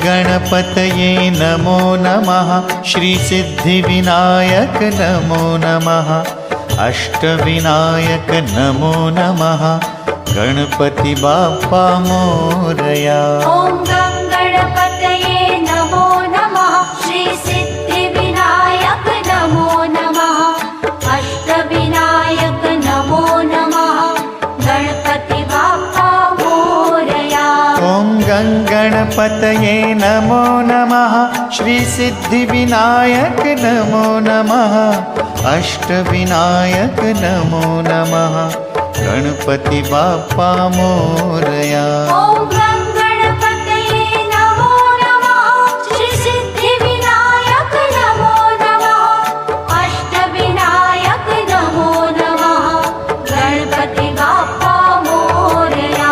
गणपतये नमो नमः श्री सिद्धिविनायक नमो नमः अष्टविनायक नमो नमः गणपति बाप्पा मोरया। ॐ गणपतये नमो नमः श्री सिद्धिविनायक नमो नमः अष्टविनायक नमो नमः गणपति बाप्पा मोरया। ॐ गणपतये नमो नमः श्री सिद्धिविनायक नमो नमः अष्टविनायक नमो नमः गणपति बाप्पा मोरया। ॐ गणपतये नमो नमः श्री सिद्धिविनायक नमो नमः अष्टविनायक नमो नमः गणपति बाप्पा मोरया।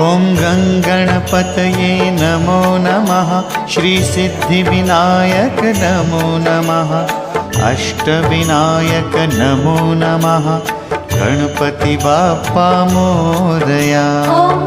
ॐ गणपतये नमो नमः श्री सिद्धिविनायक नमो नमः अष्टविनायक नमो नमः गणपति बाप्पा मोरया। ॐ